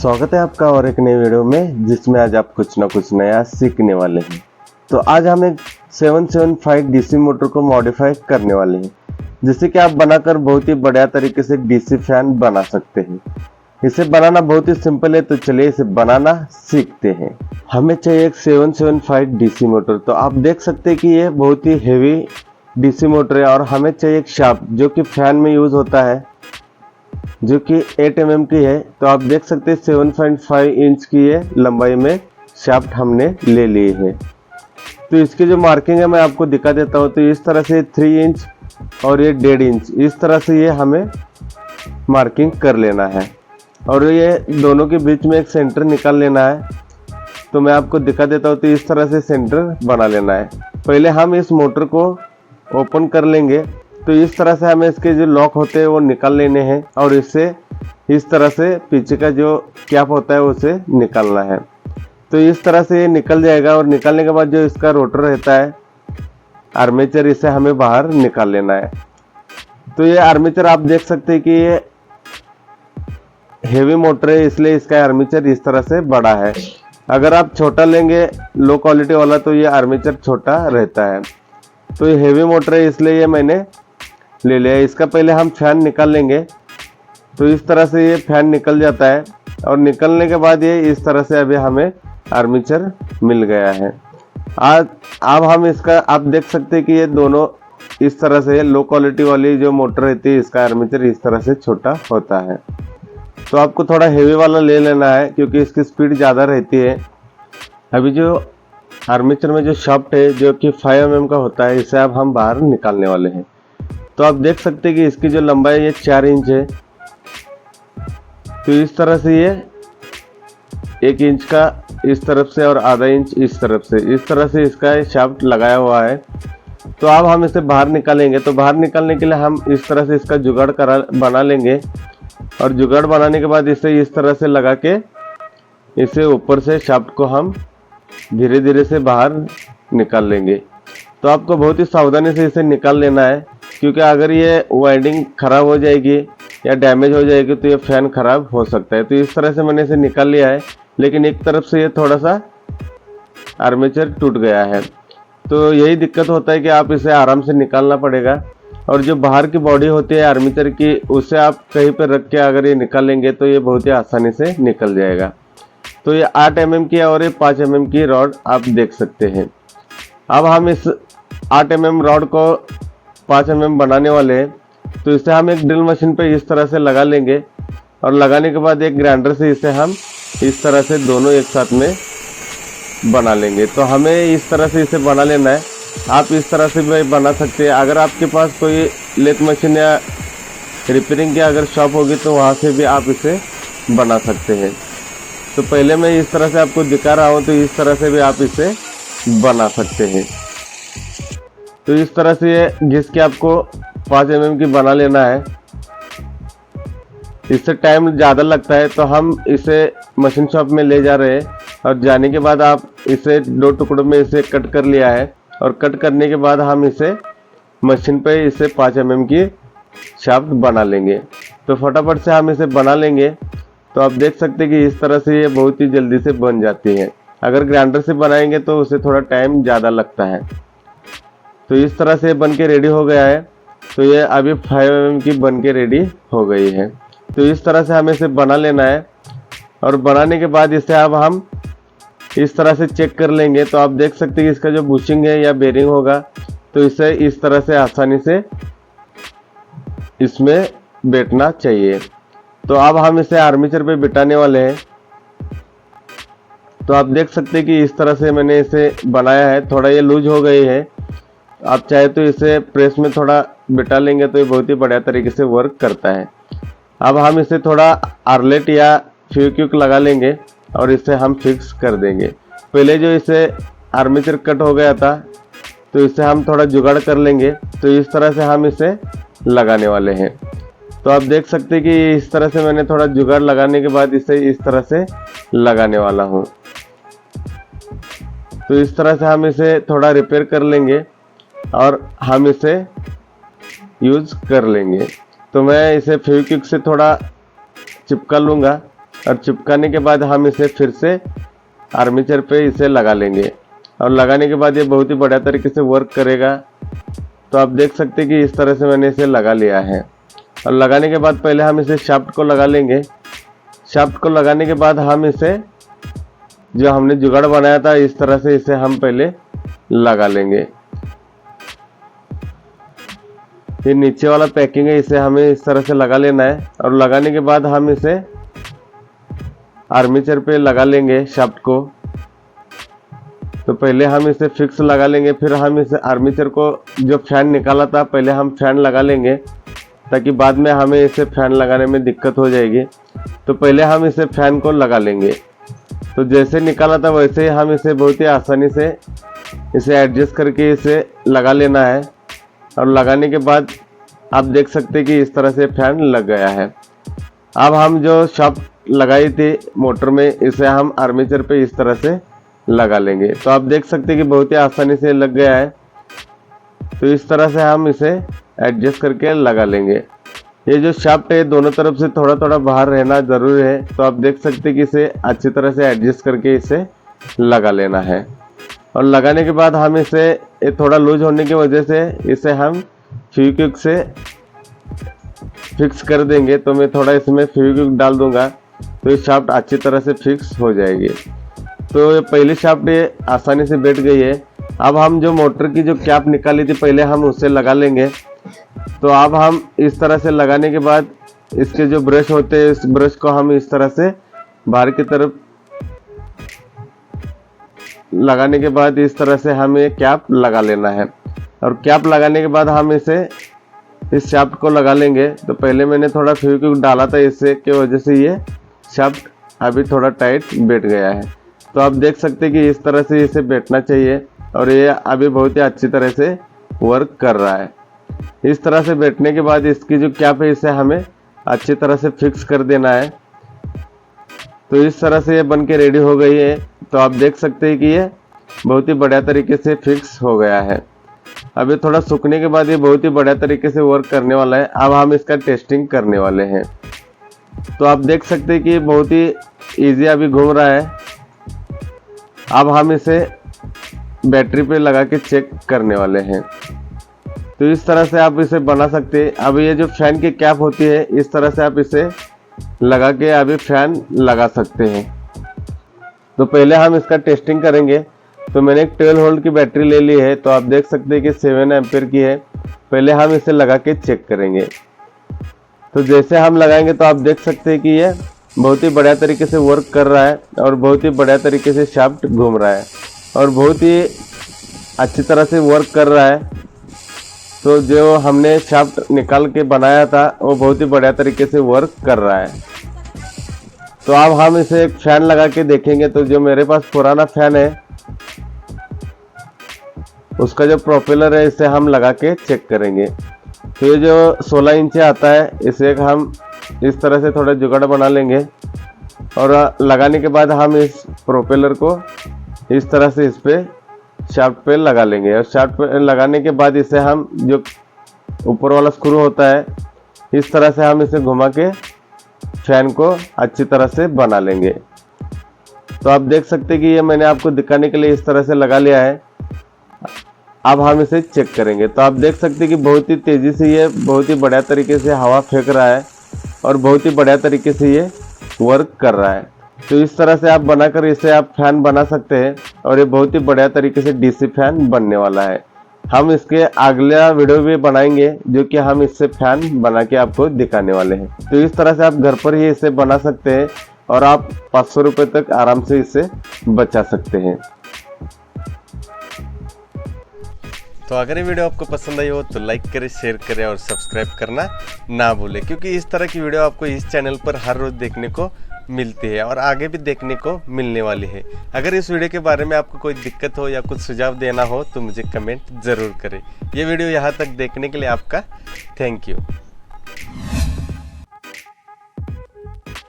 स्वागत है आपका और एक नई वीडियो में, जिसमें आज आप कुछ ना कुछ नया सीखने वाले हैं। तो आज हम एक 775 डीसी मोटर को मॉडिफाई करने वाले हैं, जिससे कि आप बनाकर बहुत ही बढ़िया तरीके से डीसी फैन बना सकते हैं। इसे बनाना बहुत ही सिंपल है, तो चलिए इसे बनाना सीखते हैं। हमें चाहिए एक 775 डीसी मोटर। तो आप देख सकते हैं कि ये बहुत ही हेवी डीसी मोटर है और हमें चाहिए एक शाफ्ट जो कि फैन में यूज होता है, जो कि 8 mm की है। तो आप देख सकते हैं 7.5 इंच की ये लंबाई में शाफ्ट हमने ले ली है। तो इसकी जो मार्किंग है मैं आपको दिखा देता हूँ। तो इस तरह से 3 इंच और ये 1.5 इंच, इस तरह से ये हमें मार्किंग कर लेना है और ये दोनों के बीच में एक सेंटर निकाल लेना है। तो मैं आपको दिखा देता हूँ। तो इस तरह से सेंटर बना लेना है। पहले हम इस मोटर को ओपन कर लेंगे। तो इस तरह से हमें इसके जो लॉक होते हैं वो निकाल लेने हैं और इससे इस तरह से पीछे का जो कैप होता है उसे निकालना है। तो इस तरह से ये निकल जाएगा और निकालने के बाद जो इसका रोटर रहता है आर्मेचर, इसे हमें बाहर निकाल लेना है। तो ये आर्मेचर आप देख सकते हैं कि ये हेवी मोटर है, इसलिए इसका आर्मेचर इस तरह से बड़ा है। अगर आप छोटा लेंगे लो क्वालिटी वाला तो ये आर्मेचर छोटा रहता है। तो ये हेवी मोटर है, इसलिए ये मैंने ले लिया। इसका पहले हम फैन निकाल लेंगे। तो इस तरह से ये फैन निकल जाता है और निकलने के बाद ये इस तरह से अभी हमें आर्मेचर मिल गया है। आज अब हम इसका आप देख सकते हैं कि ये दोनों इस तरह से लो क्वालिटी वाली जो मोटर रहती है इसका आर्मेचर इस तरह से छोटा होता है। तो आपको थोड़ा हेवी वाला ले लेना है क्योंकि इसकी स्पीड ज़्यादा रहती है। अभी जो आर्मेचर में जो शाफ्ट है जो कि 5 mm का होता है, इसे अब हम बाहर निकालने वाले हैं। तो आप देख सकते हैं कि इसकी जो लंबाई ये 4 इंच है। तो इस तरह से ये 1 इंच का इस तरफ से और आधा इंच इस तरफ से, इस तरह से इसका शाफ्ट लगाया हुआ है। तो अब हम इसे बाहर निकालेंगे। तो बाहर निकालने के लिए हम इस तरह से इसका जुगाड़ बना लेंगे और जुगाड़ बनाने के बाद इसे इस तरह से लगा के इसे ऊपर से शाफ्ट को हम धीरे धीरे से बाहर निकाल लेंगे। तो आपको बहुत ही सावधानी से इसे निकाल लेना है, क्योंकि अगर ये वाइंडिंग खराब हो जाएगी या डैमेज हो जाएगी तो ये फैन खराब हो सकता है। तो इस तरह से मैंने इसे निकाल लिया है, लेकिन एक तरफ से ये थोड़ा सा आर्मेचर टूट गया है। तो यही दिक्कत होता है कि आप इसे आराम से निकालना पड़ेगा। और जो बाहर की बॉडी होती है आर्मेचर की, उसे आप कहीं पर रख के अगर ये निकालेंगे तो ये बहुत ही आसानी से निकल जाएगा। तो ये 8 mm की और ये 5 mm की रॉड आप देख सकते हैं। अब हम इस 8 mm रॉड को 5 mm बनाने वाले हैं। तो इसे हम एक ड्रिल मशीन पे इस तरह से लगा लेंगे और लगाने के बाद एक ग्राइंडर से इसे हम इस तरह से दोनों एक साथ में बना लेंगे। तो हमें इस तरह से इसे बना लेना है। आप इस तरह से भी बना सकते हैं। अगर आपके पास कोई लेथ मशीन या रिपेयरिंग की अगर शॉप होगी तो वहाँ से भी आप इसे बना सकते हैं। तो पहले मैं इस तरह से आपको दिखा रहा हूँ, तो इस तरह से भी आप इसे बना सकते हैं। तो इस तरह से ये घिस के आपको 5 mm की बना लेना है। इससे टाइम ज़्यादा लगता है, तो हम इसे मशीन शॉप में ले जा रहे हैं और जाने के बाद आप इसे 2 टुकड़ों में इसे कट कर लिया है और कट करने के बाद हम इसे मशीन पे इसे 5 mm की शाफ्ट बना लेंगे। तो फटाफट से हम इसे बना लेंगे। तो आप देख सकते हैं कि इस तरह से ये बहुत ही जल्दी से बन जाती है। अगर ग्राइंडर से बनाएंगे तो उसे थोड़ा टाइम ज़्यादा लगता है। तो इस तरह से बन के रेडी हो गया है। तो ये अभी 5 mm की बन के रेडी हो गई है। तो इस तरह से हमें इसे बना लेना है और बनाने के बाद इसे अब हम इस तरह से चेक कर लेंगे। तो आप देख सकते हैं कि इसका जो बुशिंग है या बेरिंग होगा, तो इसे इस तरह से आसानी से इसमें बैठना चाहिए। तो अब हम इसे आर्मेचर पे बिठाने वाले हैं। तो आप देख सकते हैं कि इस तरह से मैंने इसे बनाया है। थोड़ा ये लूज हो गई है। आप चाहे तो इसे प्रेस में थोड़ा बिठा लेंगे तो ये बहुत ही बढ़िया तरीके से वर्क करता है। अब हम इसे थोड़ा आर्लेट या फ्यूक्विक लगा लेंगे और इसे हम फिक्स कर देंगे। पहले जो इसे आर्मेचर कट हो गया था, तो इसे हम थोड़ा जुगाड़ कर लेंगे। तो इस तरह से हम इसे लगाने वाले हैं। तो आप देख सकते हैं कि इस तरह से मैंने थोड़ा जुगाड़ लगाने के बाद इसे इस तरह से लगाने वाला हूँ। तो इस तरह से हम इसे थोड़ा रिपेयर कर लेंगे और हम इसे यूज कर लेंगे। तो मैं इसे फेविक्विक से थोड़ा चिपका लूँगा और चिपकाने के बाद हम इसे फिर से आर्मेचर पे इसे लगा लेंगे। और लगाने के बाद ये बहुत ही बढ़िया तरीके से वर्क करेगा। तो आप देख सकते हैं कि इस तरह से मैंने इसे लगा लिया है। और लगाने के बाद पहले हम इसे शाफ्ट को लगा लेंगे। शाफ्ट को लगाने के बाद हम इसे जो हमने जुगाड़ बनाया था इस तरह से इसे हम पहले लगा लेंगे। ये नीचे वाला पैकिंग है, इसे हमें इस तरह से लगा लेना है। और लगाने के बाद हम इसे आर्मेचर पे लगा लेंगे शाफ्ट को। तो पहले हम इसे फिक्स लगा लेंगे, फिर हम इसे आर्मेचर को जो फैन निकाला था पहले हम फैन लगा लेंगे, ताकि बाद में हमें इसे फैन लगाने में दिक्कत हो जाएगी। तो पहले हम इसे फैन को लगा लेंगे। तो जैसे निकाला था वैसे ही हम इसे बहुत ही आसानी से इसे एडजस्ट करके इसे लगा लेना है। और लगाने के बाद आप देख सकते हैं कि इस तरह से फैन लग गया है। अब हम जो शाफ्ट लगाई थी मोटर में इसे हम आर्मेचर पे इस तरह से लगा लेंगे। तो आप देख सकते हैं कि बहुत ही आसानी से लग गया है। तो इस तरह से हम इसे एडजस्ट करके लगा लेंगे। ये जो शाफ्ट है दोनों तरफ से थोड़ा थोड़ा बाहर रहना जरूरी है। तो आप देख सकते हैं कि इसे अच्छी तरह से एडजस्ट करके इसे लगा लेना है। और लगाने के बाद हम इसे थोड़ा लूज होने की वजह से इसे हम फेविक्विक से फिक्स कर देंगे। तो मैं थोड़ा इसमें फेविक्विक डाल दूंगा तो ये शाफ्ट अच्छी तरह से फिक्स हो जाएगी। तो ये पहली शाफ्ट ये आसानी से बैठ गई है। अब हम जो मोटर की जो कैप निकाली थी पहले हम उसे लगा लेंगे। तो अब हम इस तरह से लगाने के बाद इसके जो ब्रश होते हैं इस ब्रश को हम इस तरह से बाहर की तरफ लगाने के बाद इस तरह से हमें कैप लगा लेना है। और कैप लगाने के बाद हम इसे इस शाफ्ट को लगा लेंगे। तो पहले मैंने थोड़ा फेविक्विक डाला था, इससे की वजह से ये शाफ्ट अभी थोड़ा टाइट बैठ गया है। तो आप देख सकते हैं कि इस तरह से इसे बैठना चाहिए और ये अभी बहुत ही अच्छी तरह से वर्क कर रहा है। इस तरह से बैठने के बाद इसकी जो कैप है इसे हमें अच्छी तरह से फिक्स कर देना है। तो इस तरह से ये बन के रेडी हो गई है। तो आप देख सकते हैं कि ये बहुत ही बढ़िया तरीके से फिक्स हो गया है। अभी थोड़ा सूखने के बाद ये बहुत ही बढ़िया तरीके से वर्क करने वाला है। अब हम इसका टेस्टिंग करने वाले हैं। तो आप देख सकते हैं कि बहुत ही इजी अभी घूम रहा है। अब हम इसे बैटरी पे लगा के चेक करने वाले हैं। तो इस तरह से आप इसे बना सकते हैं। अब ये जो फैन की कैप होती है इस तरह से आप इसे लगा के अभी फैन लगा सकते हैं। तो पहले हम इसका टेस्टिंग करेंगे। तो मैंने एक 12 वोल्ट की बैटरी ले ली है। तो आप देख सकते हैं कि 7 एम्पीयर की है। पहले हम इसे लगा के चेक करेंगे। तो जैसे हम लगाएंगे तो आप देख सकते हैं कि ये बहुत ही बढ़िया तरीके से वर्क कर रहा है और बहुत ही बढ़िया तरीके से शाफ्ट घूम रहा है और बहुत ही अच्छी तरह से वर्क कर रहा है। तो जो हमने शाफ्ट निकाल के बनाया था वो बहुत ही बढ़िया तरीके से वर्क कर रहा है। तो अब हम इसे एक फैन लगा के देखेंगे। तो जो मेरे पास पुराना फैन है उसका जो प्रोपेलर है इसे हम लगा के चेक करेंगे। तो ये जो 16 इंच आता है इसे हम इस तरह से थोड़ा जुगाड़ बना लेंगे और लगाने के बाद हम इस प्रोपेलर को इस तरह से इस पे शाफ्ट पे लगा लेंगे। और शाफ्ट पे लगाने के बाद इसे हम जो ऊपर वाला स्क्रू होता है इस तरह से हम इसे घुमा के फैन को अच्छी तरह से बना लेंगे। तो आप देख सकते हैं कि ये मैंने आपको दिखाने के लिए इस तरह से लगा लिया है। अब हम इसे चेक करेंगे। तो आप देख सकते हैं कि बहुत ही तेज़ी से ये बहुत ही बढ़िया तरीके से हवा फेंक रहा है और बहुत ही बढ़िया तरीके से ये वर्क कर रहा है। तो इस तरह से आप बनाकर इसे आप फैन बना सकते हैं और ये बहुत ही बढ़िया तरीके से डीसी फैन बनने वाला है। हम इसके अगला वीडियो भी बनाएंगे जो कि हम इससे फैन बना के आपको दिखाने वाले हैं। तो इस तरह से आप घर पर ही इसे बना सकते हैं और आप 500 रुपये तक आराम से इसे बचा सकते हैं। तो अगर ये वीडियो आपको पसंद आई हो तो लाइक करें, शेयर करें और सब्सक्राइब करना ना भूलें, क्योंकि इस तरह की वीडियो आपको इस चैनल पर हर रोज़ देखने को मिलती है और आगे भी देखने को मिलने वाली है। अगर इस वीडियो के बारे में आपको कोई दिक्कत हो या कुछ सुझाव देना हो तो मुझे कमेंट ज़रूर करें। ये वीडियो यहाँ तक देखने के लिए आपका थैंक यू।